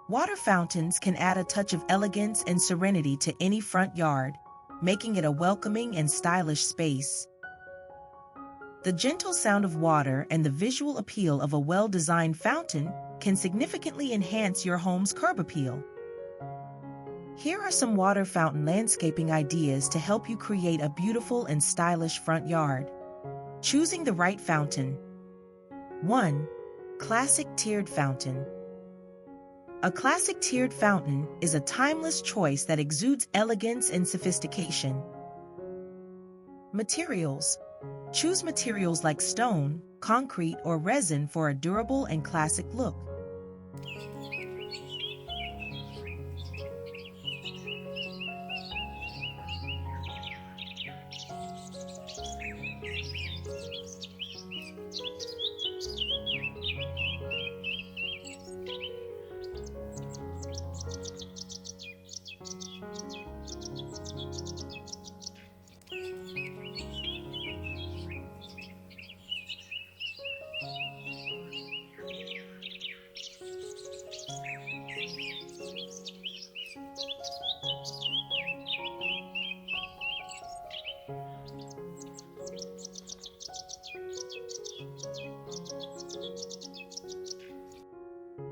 Water fountains can add a touch of elegance and serenity to any front yard, making it a welcoming and stylish space. The gentle sound of water and the visual appeal of a well-designed fountain can significantly enhance your home's curb appeal. Here are some water fountain landscaping ideas to help you create a beautiful and stylish front yard. Choosing the right fountain. 1. Classic tiered fountain. A classic tiered fountain is a timeless choice that exudes elegance and sophistication. Materials. Choose materials like stone, concrete, or resin for a durable and classic look.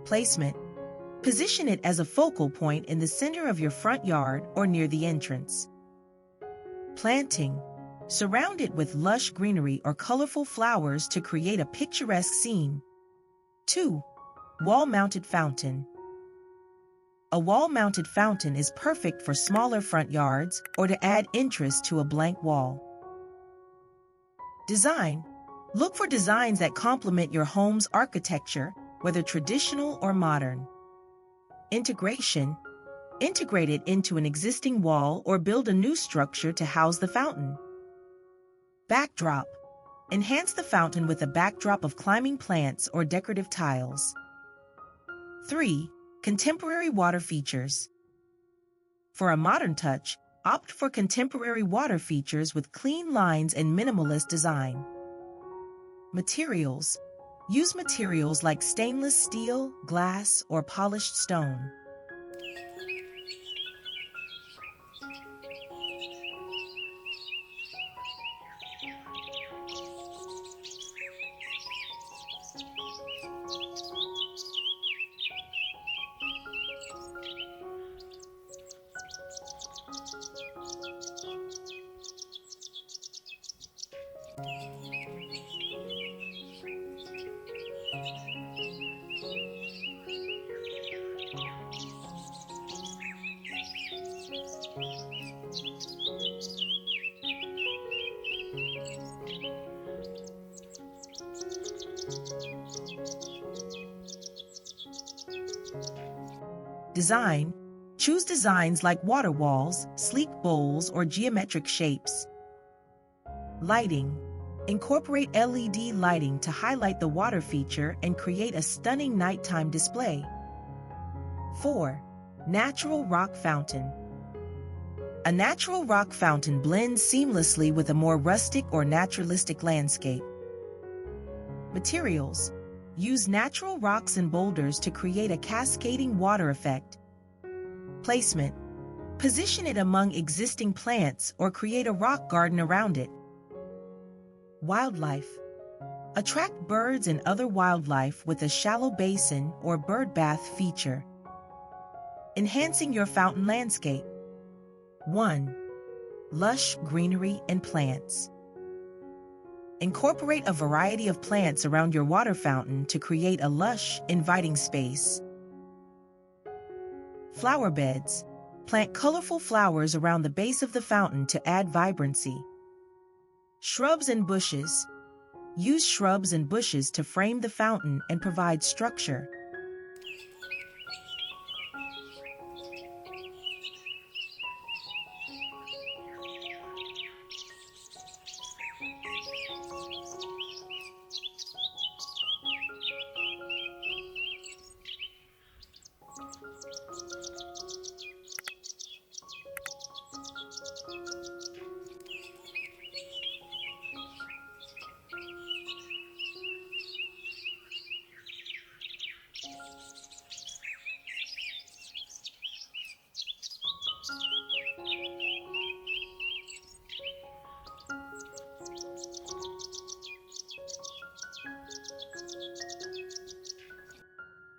Placement. Position it as a focal point in the center of your front yard or near the entrance. Planting. Surround it with lush greenery or colorful flowers to create a picturesque scene. 2. Wall-mounted fountain. A wall-mounted fountain is perfect for smaller front yards or to add interest to a blank wall. Design. Look for designs that complement your home's architecture, whether traditional or modern. Integration. Integrate it into an existing wall or build a new structure to house the fountain. Backdrop. Enhance the fountain with a backdrop of climbing plants or decorative tiles. 3. Contemporary water features. For a modern touch, opt for contemporary water features with clean lines and minimalist design. Materials. Use materials like stainless steel, glass, or polished stone. Design. Choose designs like water walls, sleek bowls, or geometric shapes. Lighting. Incorporate LED lighting to highlight the water feature and create a stunning nighttime display. 4. Natural rock fountain. A natural rock fountain blends seamlessly with a more rustic or naturalistic landscape. Materials. Use natural rocks and boulders to create a cascading water effect. Placement. Position it among existing plants or create a rock garden around it. Wildlife. Attract birds and other wildlife with a shallow basin or bird bath feature. Enhancing your fountain landscape. 1. Lush greenery and plants. Incorporate a variety of plants around your water fountain to create a lush, inviting space. Flower beds. Plant colorful flowers around the base of the fountain to add vibrancy. Shrubs and bushes. Use shrubs and bushes to frame the fountain and provide structure.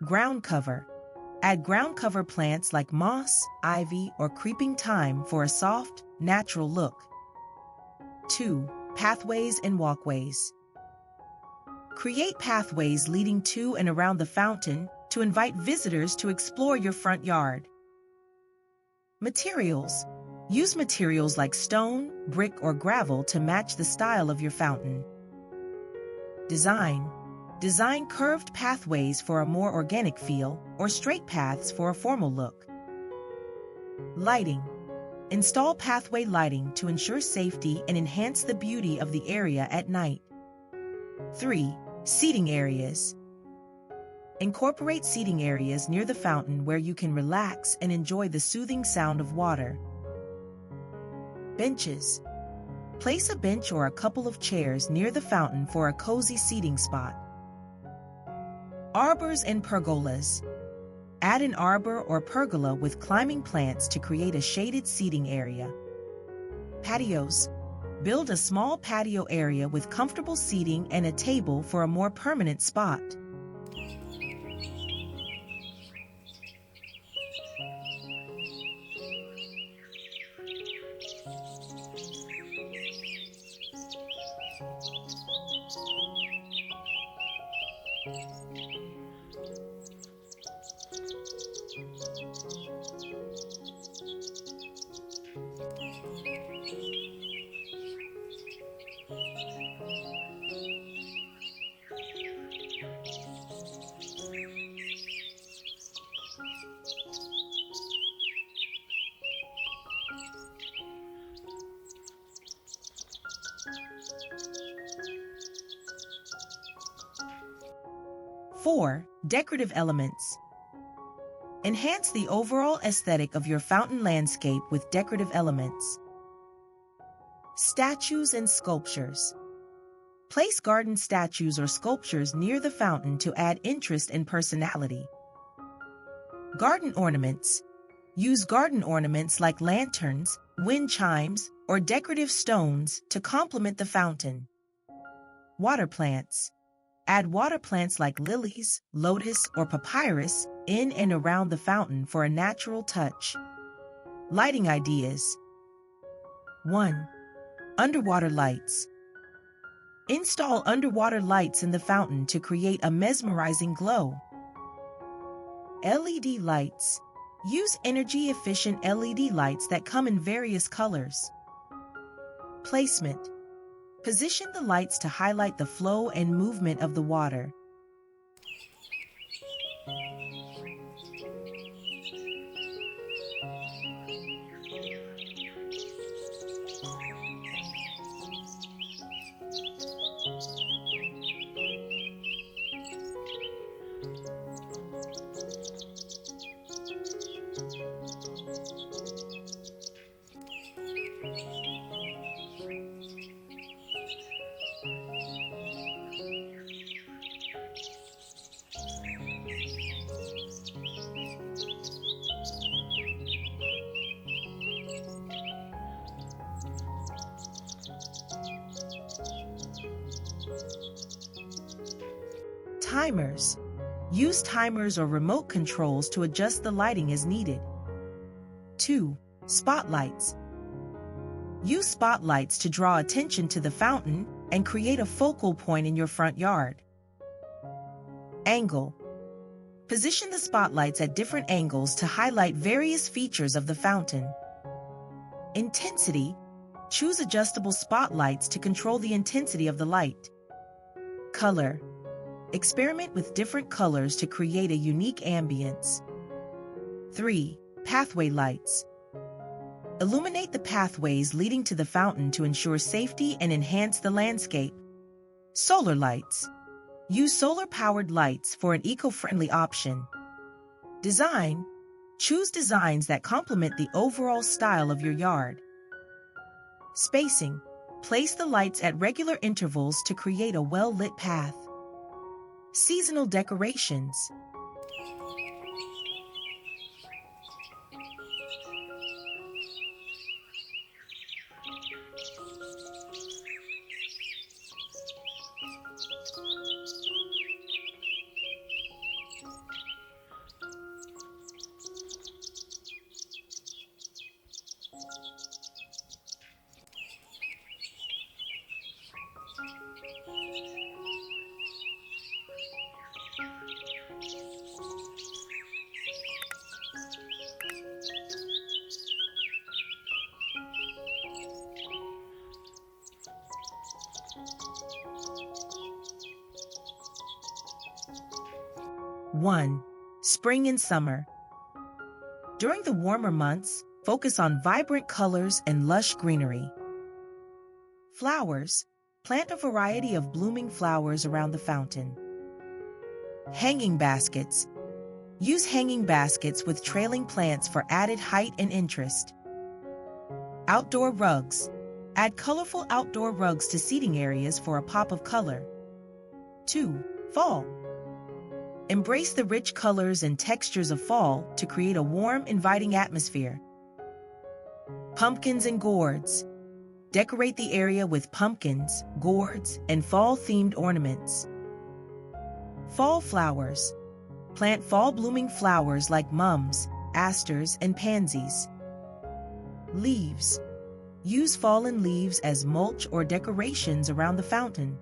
Ground cover. Add ground cover plants like moss, ivy, or creeping thyme for a soft, natural look. 2. Pathways and walkways. Create pathways leading to and around the fountain to invite visitors to explore your front yard. Materials. Use materials like stone, brick, or gravel to match the style of your fountain. Design. Design curved pathways for a more organic feel, or straight paths for a formal look. Lighting. Install pathway lighting to ensure safety and enhance the beauty of the area at night. 3. Seating areas. Incorporate seating areas near the fountain where you can relax and enjoy the soothing sound of water. Benches. Place a bench or a couple of chairs near the fountain for a cozy seating spot. Arbors and pergolas. Add an arbor or pergola with climbing plants to create a shaded seating area. Patios. Build a small patio area with comfortable seating and a table for a more permanent spot. Four, decorative elements. Enhance the overall aesthetic of your fountain landscape with decorative elements. Statues and sculptures. Place garden statues or sculptures near the fountain to add interest and personality. Garden ornaments. Use garden ornaments like lanterns, wind chimes, or decorative stones to complement the fountain. Water plants. Add water plants like lilies, lotus, or papyrus in and around the fountain for a natural touch. Lighting ideas. 1. Underwater lights. Install underwater lights in the fountain to create a mesmerizing glow. LED lights. Use energy-efficient LED lights that come in various colors. Placement. Position the lights to highlight the flow and movement of the water. Timers. Use timers or remote controls to adjust the lighting as needed. 2. Spotlights. Use spotlights to draw attention to the fountain and create a focal point in your front yard. Angle. Position the spotlights at different angles to highlight various features of the fountain. Intensity. Choose adjustable spotlights to control the intensity of the light. Color. Experiment with different colors to create a unique ambience. 3. Pathway lights. Illuminate the pathways leading to the fountain to ensure safety and enhance the landscape. Solar lights. Use solar-powered lights for an eco-friendly option. Design. Choose designs that complement the overall style of your yard. Spacing. Place the lights at regular intervals to create a well-lit path. Seasonal decorations. 1. Spring and summer. During the warmer months, focus on vibrant colors and lush greenery. Flowers. Plant a variety of blooming flowers around the fountain. Hanging baskets. Use hanging baskets with trailing plants for added height and interest. Outdoor rugs. Add colorful outdoor rugs to seating areas for a pop of color. 2. Fall. Embrace the rich colors and textures of fall to create a warm, inviting atmosphere. Pumpkins and gourds. Decorate the area with pumpkins, gourds, and fall-themed ornaments. Fall flowers. Plant fall-blooming flowers like mums, asters, and pansies. Leaves. Use fallen leaves as mulch or decorations around the fountain.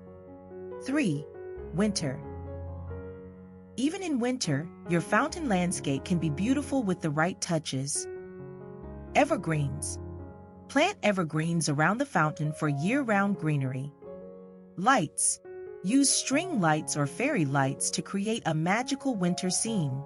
3. Winter. Even in winter, your fountain landscape can be beautiful with the right touches. Evergreens. Plant evergreens around the fountain for year-round greenery. Lights. Use string lights or fairy lights to create a magical winter scene.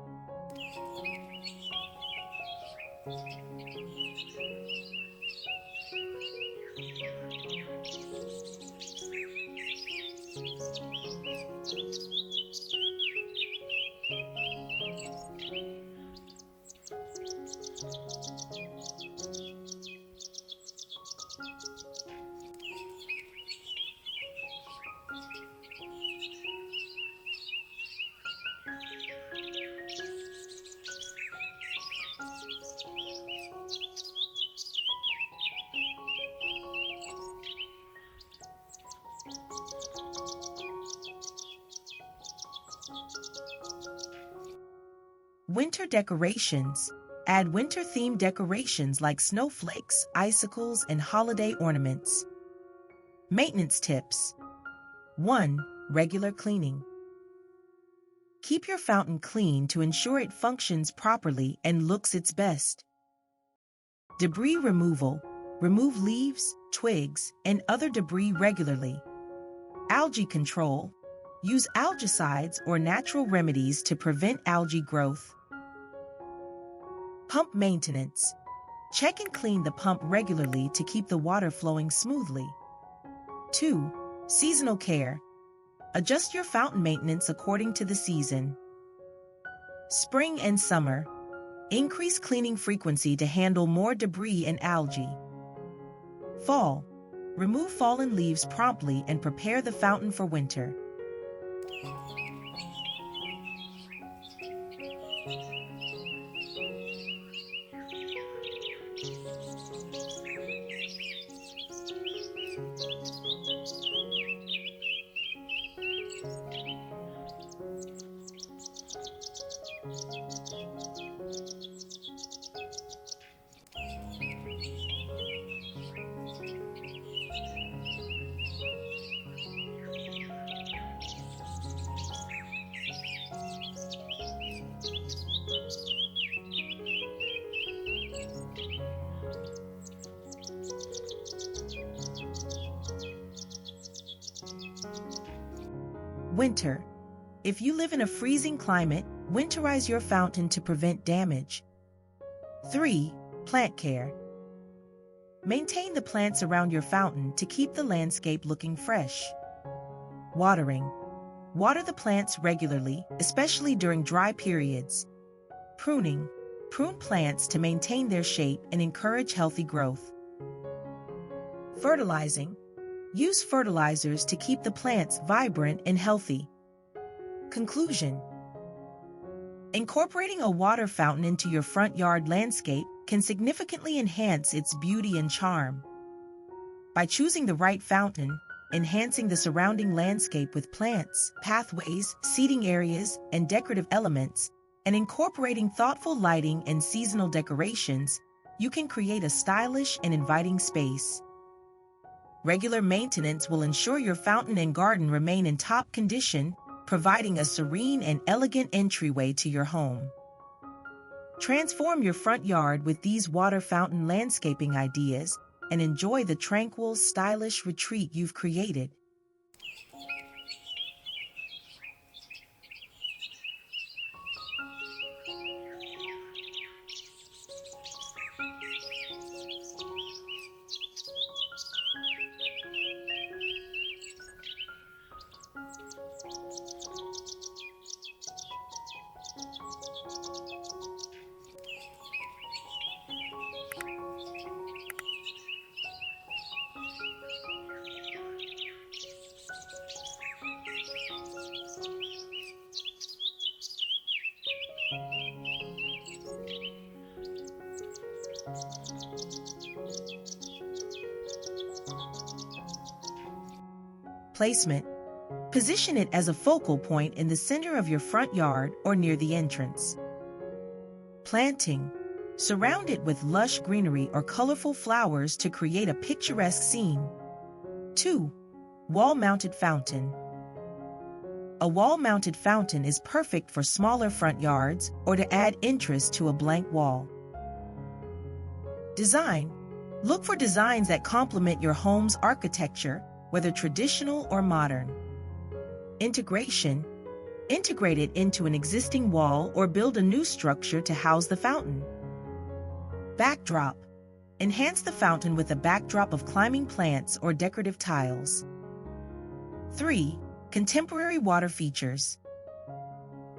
Winter decorations. Add winter-themed decorations like snowflakes, icicles, and holiday ornaments. Maintenance tips. 1. Regular cleaning. Keep your fountain clean to ensure it functions properly and looks its best. Debris removal. Remove leaves, twigs, and other debris regularly. Algae control. Use algicides or natural remedies to prevent algae growth. Pump maintenance. Check and clean the pump regularly to keep the water flowing smoothly. 2. Seasonal care. Adjust your fountain maintenance according to the season. Spring and summer. Increase cleaning frequency to handle more debris and algae. Fall. Remove fallen leaves promptly and prepare the fountain for winter. Winter. If you live in a freezing climate, winterize your fountain to prevent damage. 3. Plant care. Maintain the plants around your fountain to keep the landscape looking fresh. Watering. Water the plants regularly, especially during dry periods. Pruning. Prune plants to maintain their shape and encourage healthy growth. Fertilizing. Use fertilizers to keep the plants vibrant and healthy. Conclusion. Incorporating a water fountain into your front yard landscape can significantly enhance its beauty and charm. By choosing the right fountain, enhancing the surrounding landscape with plants, pathways, seating areas, and decorative elements, and incorporating thoughtful lighting and seasonal decorations, you can create a stylish and inviting space. Regular maintenance will ensure your fountain and garden remain in top condition, providing a serene and elegant entryway to your home. Transform your front yard with these water fountain landscaping ideas and enjoy the tranquil, stylish retreat you've created. Placement. Position it as a focal point in the center of your front yard or near the entrance. Planting. Surround it with lush greenery or colorful flowers to create a picturesque scene. 2. Wall-mounted fountain. A wall-mounted fountain is perfect for smaller front yards or to add interest to a blank wall. Design. Look for designs that complement your home's architecture, whether traditional or modern. Integration. Integrate it into an existing wall or build a new structure to house the fountain. Backdrop. Enhance the fountain with a backdrop of climbing plants or decorative tiles. 3. Contemporary water features.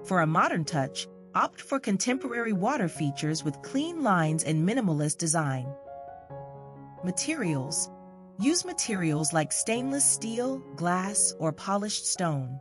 For a modern touch, opt for contemporary water features with clean lines and minimalist design. Materials. Use materials like stainless steel, glass, or polished stone.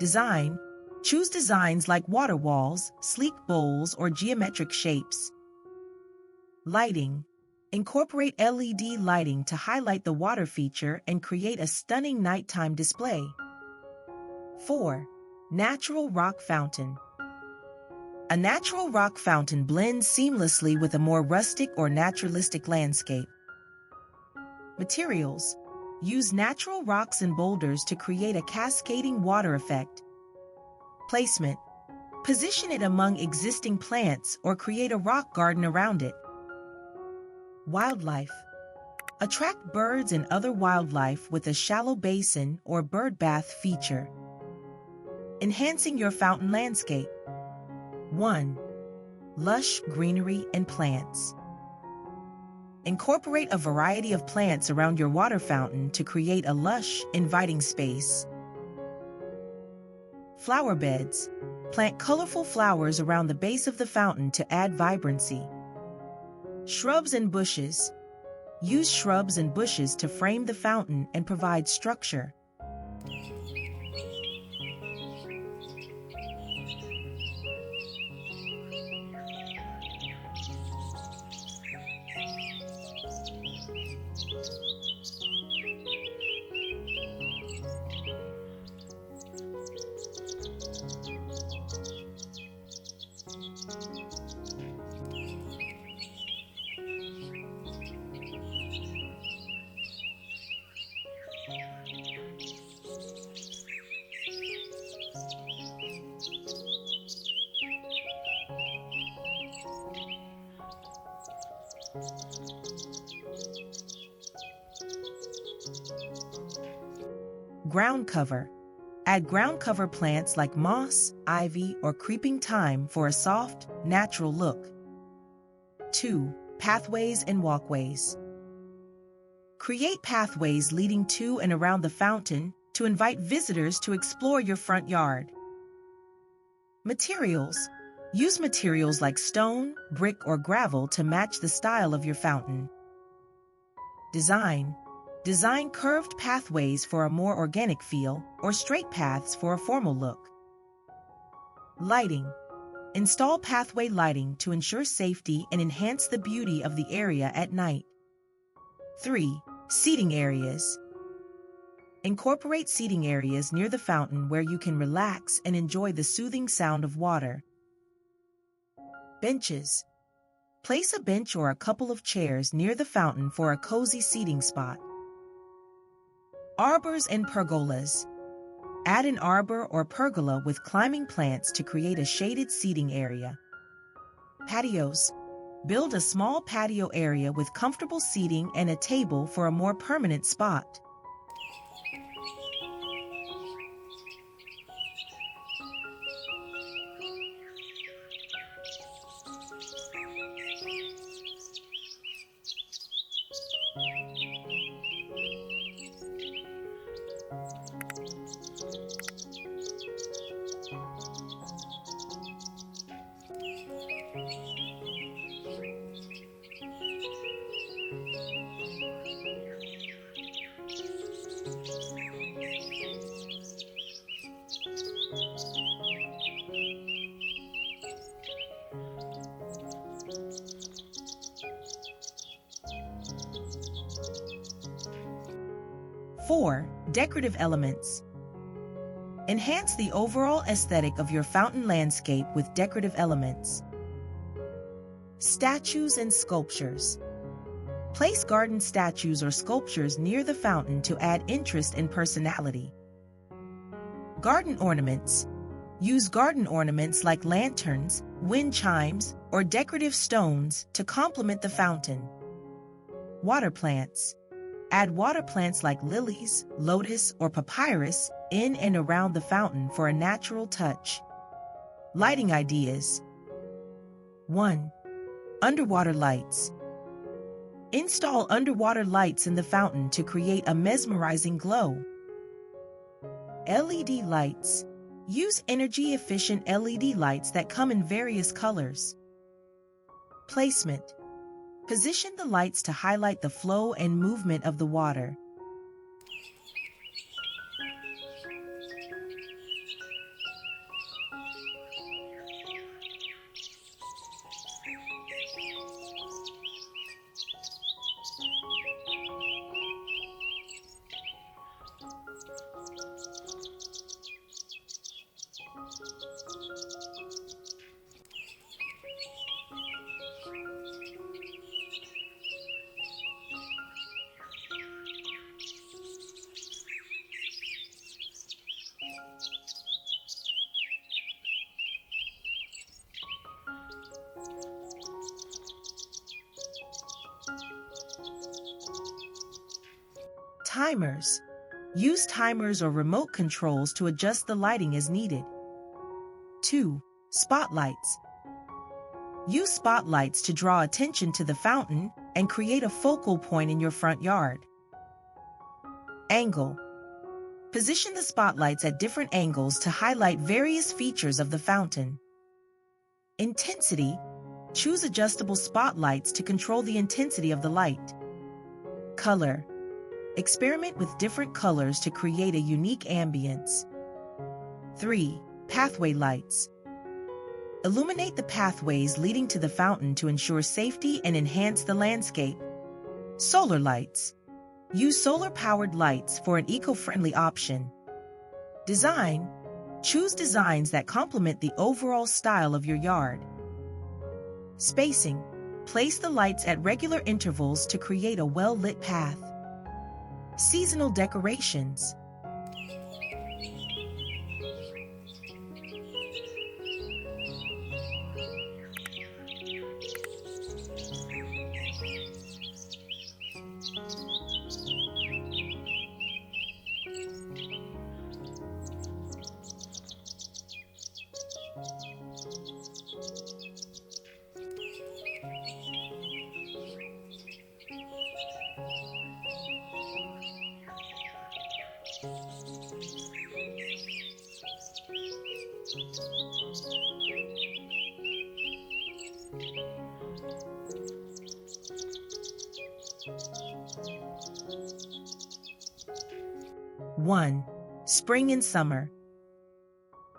Design. Choose designs like water walls, sleek bowls, or geometric shapes. Lighting. Incorporate LED lighting to highlight the water feature and create a stunning nighttime display. 4. Natural rock fountain. A natural rock fountain blends seamlessly with a more rustic or naturalistic landscape. Materials. Use natural rocks and boulders to create a cascading water effect. Placement. Position it among existing plants or create a rock garden around it. Wildlife. Attract birds and other wildlife with a shallow basin or bird bath feature. Enhancing your fountain landscape. 1. Lush greenery and plants. Incorporate a variety of plants around your water fountain to create a lush, inviting space. Flower beds. Plant colorful flowers around the base of the fountain to add vibrancy. Shrubs and bushes. Use shrubs and bushes to frame the fountain and provide structure. Ground cover. Add ground cover plants like moss, ivy, or creeping thyme for a soft, natural look. 2. Pathways and walkways. Create pathways leading to and around the fountain to invite visitors to explore your front yard. Materials. Use materials like stone, brick, or gravel to match the style of your fountain. Design. Design curved pathways for a more organic feel or straight paths for a formal look. Lighting. Install pathway lighting to ensure safety and enhance the beauty of the area at night. 3. Seating areas. Incorporate seating areas near the fountain where you can relax and enjoy the soothing sound of water. Benches. Place a bench or a couple of chairs near the fountain for a cozy seating spot. Arbors and pergolas. Add an arbor or pergola with climbing plants to create a shaded seating area. Patios. Build a small patio area with comfortable seating and a table for a more permanent spot. 4. Decorative elements. Enhance the overall aesthetic of your fountain landscape with decorative elements. Statues and sculptures. Place garden statues or sculptures near the fountain to add interest and personality. Garden ornaments. Use garden ornaments like lanterns, wind chimes, or decorative stones to complement the fountain. Water plants. Add water plants like lilies, lotus, or papyrus in and around the fountain for a natural touch. Lighting ideas. 1. Underwater lights. Install underwater lights in the fountain to create a mesmerizing glow. LED lights. Use energy-efficient LED lights that come in various colors. Placement. Position the lights to highlight the flow and movement of the water. Timers. Use timers or remote controls to adjust the lighting as needed. 2. Spotlights. Use spotlights to draw attention to the fountain and create a focal point in your front yard. Angle. Position the spotlights at different angles to highlight various features of the fountain. Intensity. Choose adjustable spotlights to control the intensity of the light. Color. Experiment with different colors to create a unique ambience. 3. Pathway lights. Illuminate the pathways leading to the fountain to ensure safety and enhance the landscape. Solar lights. Use solar-powered lights for an eco-friendly option. Design. Choose designs that complement the overall style of your yard. Spacing. Place the lights at regular intervals to create a well-lit path. Seasonal decorations. One. Spring and summer.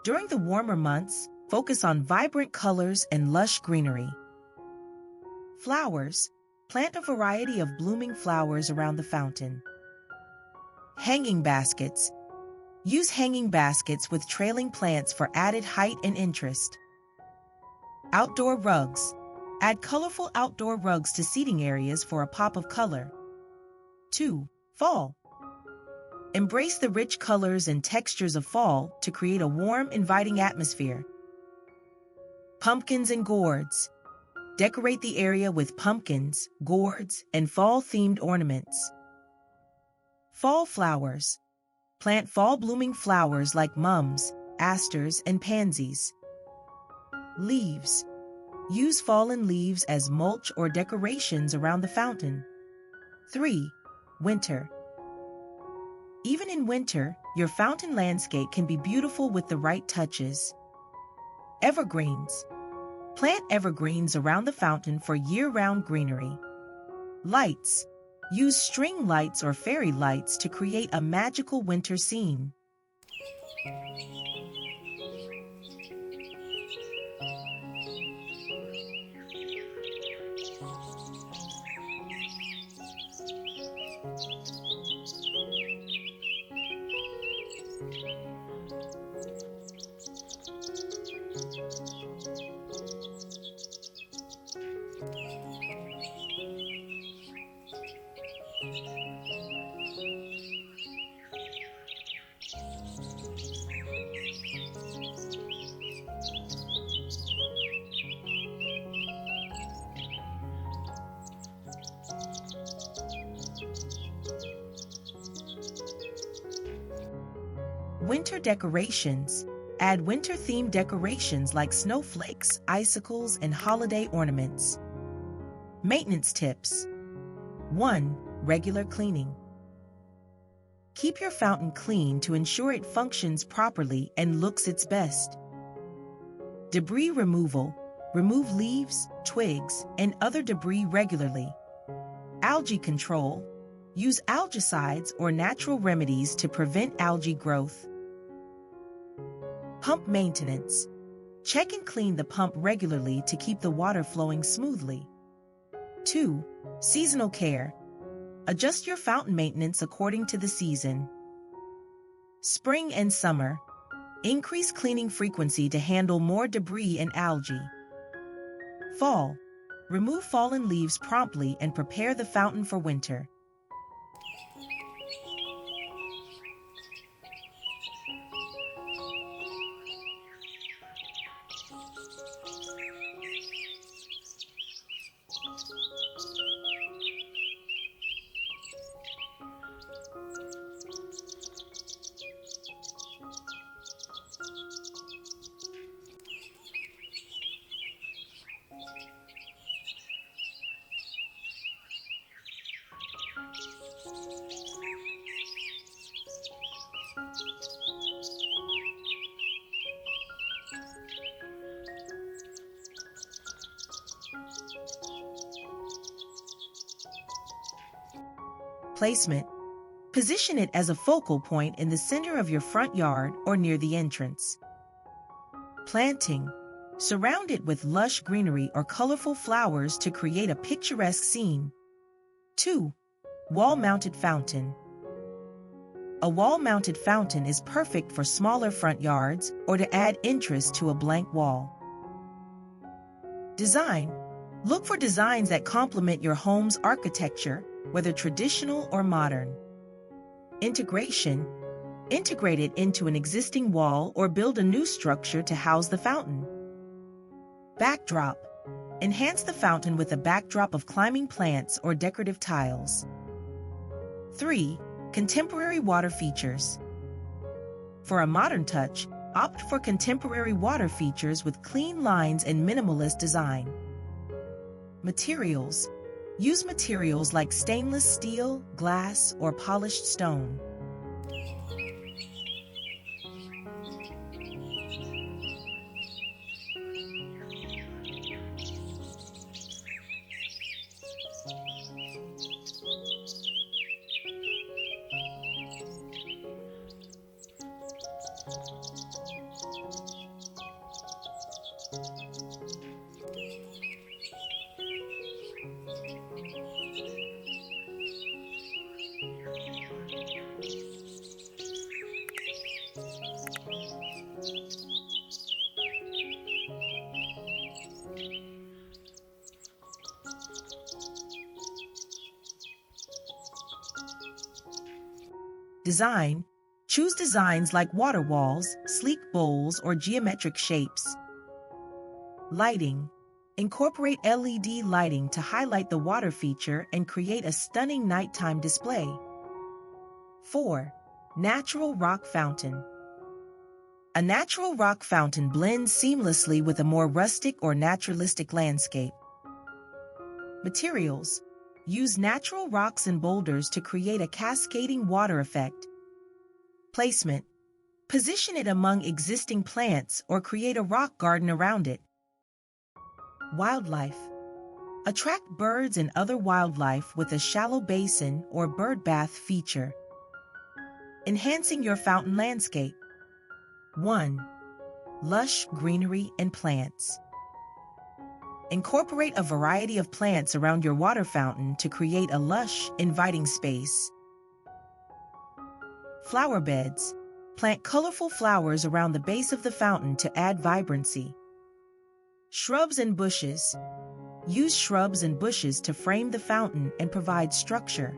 During the warmer months, focus on vibrant colors and lush greenery. Flowers. Plant a variety of blooming flowers around the fountain. Hanging baskets. Use hanging baskets with trailing plants for added height and interest. Outdoor rugs. Add colorful outdoor rugs to seating areas for a pop of color. 2. Fall. Embrace the rich colors and textures of fall to create a warm, inviting atmosphere. Pumpkins and gourds. Decorate the area with pumpkins, gourds, and fall-themed ornaments. Fall flowers. Plant fall-blooming flowers like mums, asters, and pansies. Leaves. Use fallen leaves as mulch or decorations around the fountain. 3. Winter. Even in winter, your fountain landscape can be beautiful with the right touches. Evergreens. Plant evergreens around the fountain for year-round greenery. Lights. Use string lights or fairy lights to create a magical winter scene. Winter decorations. Add winter-themed decorations like snowflakes, icicles, and holiday ornaments. Maintenance tips. 1. Regular cleaning. Keep your fountain clean to ensure it functions properly and looks its best. Debris removal. Remove leaves, twigs, and other debris regularly. Algae control. Use algicides or natural remedies to prevent algae growth. Pump maintenance. Check and clean the pump regularly to keep the water flowing smoothly. 2. Seasonal care. Adjust your fountain maintenance according to the season. Spring and summer. Increase cleaning frequency to handle more debris and algae. Fall. Remove fallen leaves promptly and prepare the fountain for winter. Placement. Position it as a focal point in the center of your front yard or near the entrance. Planting. Surround it with lush greenery or colorful flowers to create a picturesque scene. 2. Wall-mounted fountain. A wall-mounted fountain is perfect for smaller front yards or to add interest to a blank wall. Design. Look for designs that complement your home's architecture, whether traditional or modern. Integration. Integrate it into an existing wall or build a new structure to house the fountain. Backdrop. Enhance the fountain with a backdrop of climbing plants or decorative tiles. 3. Contemporary water features. For a modern touch, opt for contemporary water features with clean lines and minimalist design. Materials. Use materials like stainless steel, glass, or polished stone. Design. Choose designs like water walls, sleek bowls, or geometric shapes. Lighting. Incorporate LED lighting to highlight the water feature and create a stunning nighttime display. 4. Natural rock fountain. A natural rock fountain blends seamlessly with a more rustic or naturalistic landscape. Materials. Use natural rocks and boulders to create a cascading water effect. Placement. Position it among existing plants or create a rock garden around it. Wildlife. Attract birds and other wildlife with a shallow basin or bird bath feature. Enhancing your fountain landscape. 1. Lush greenery and plants. Incorporate a variety of plants around your water fountain to create a lush, inviting space. Flower beds. Plant colorful flowers around the base of the fountain to add vibrancy. Shrubs and bushes. Use shrubs and bushes to frame the fountain and provide structure.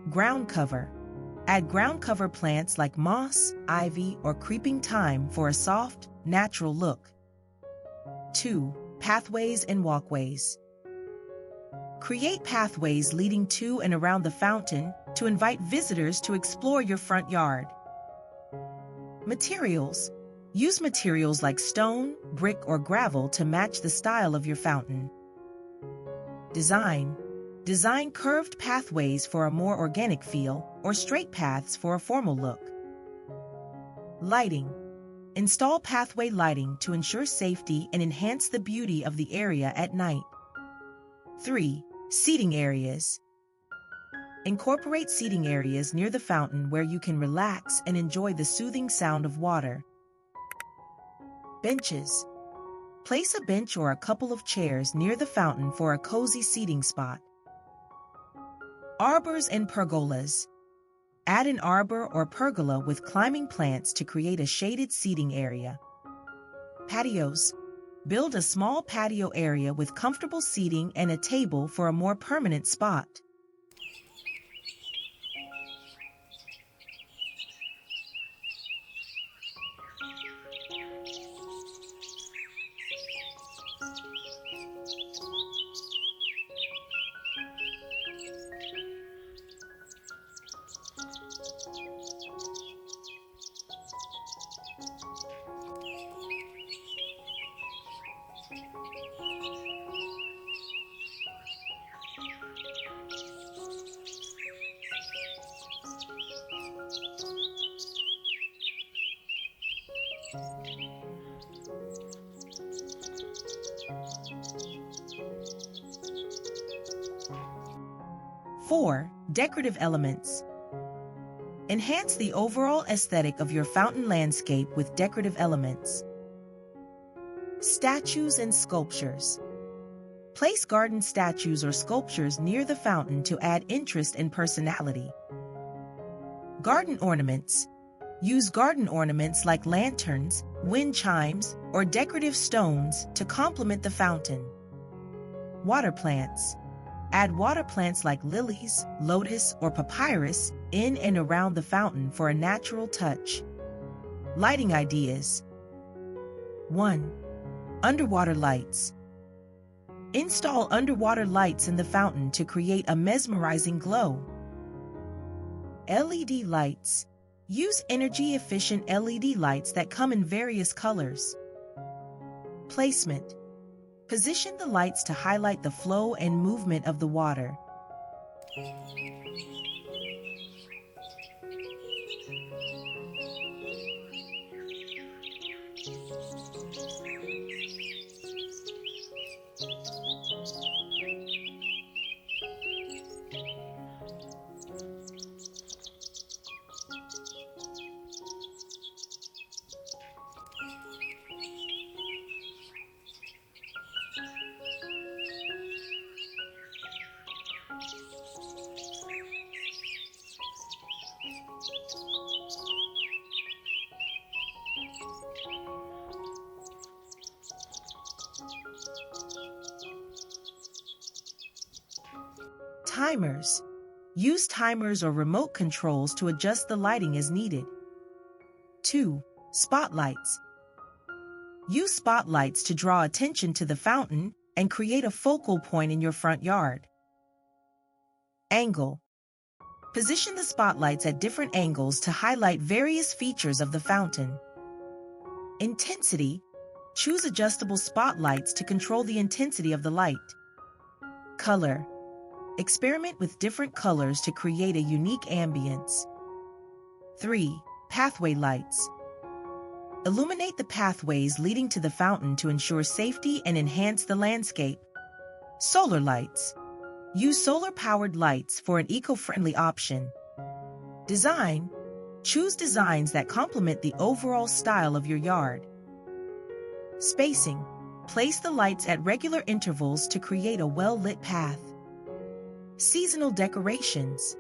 Ground cover. Add ground cover plants like moss, ivy, or creeping thyme for a soft, natural look. 2. Pathways and walkways. Create pathways leading to and around the fountain to invite visitors to explore your front yard. Materials. Use materials like stone, brick, or gravel to match the style of your fountain. Design. Design curved pathways for a more organic feel, or straight paths for a formal look. Lighting. Install pathway lighting to ensure safety and enhance the beauty of the area at night. 3. Seating areas. Incorporate seating areas near the fountain where you can relax and enjoy the soothing sound of water. Benches. Place a bench or a couple of chairs near the fountain for a cozy seating spot. Arbors and pergolas. Add an arbor or pergola with climbing plants to create a shaded seating area. Patios. Build a small patio area with comfortable seating and a table for a more permanent spot. Four, decorative elements. Enhance the overall aesthetic of your fountain landscape with decorative elements. Statues and sculptures. Place garden statues or sculptures near the fountain to add interest and personality. Garden ornaments. Use garden ornaments like lanterns, wind chimes, or decorative stones to complement the fountain. Water plants. Add water plants like lilies, lotus, or papyrus in and around the fountain for a natural touch. Lighting ideas. 1. Underwater lights. Install underwater lights in the fountain to create a mesmerizing glow. LED lights. Use energy-efficient LED lights that come in various colors. Placement. Position the lights to highlight the flow and movement of the water. Timers. Use timers or remote controls to adjust the lighting as needed. 2. Spotlights. Use spotlights to draw attention to the fountain and create a focal point in your front yard. Angle. Position the spotlights at different angles to highlight various features of the fountain. Intensity. Choose adjustable spotlights to control the intensity of the light. Color. Experiment with different colors to create a unique ambience. 3. Pathway lights. Illuminate the pathways leading to the fountain to ensure safety and enhance the landscape. Solar lights. Use solar-powered lights for an eco-friendly option. Design. Choose designs that complement the overall style of your yard. Spacing. Place the lights at regular intervals to create a well-lit path. Seasonal decorations.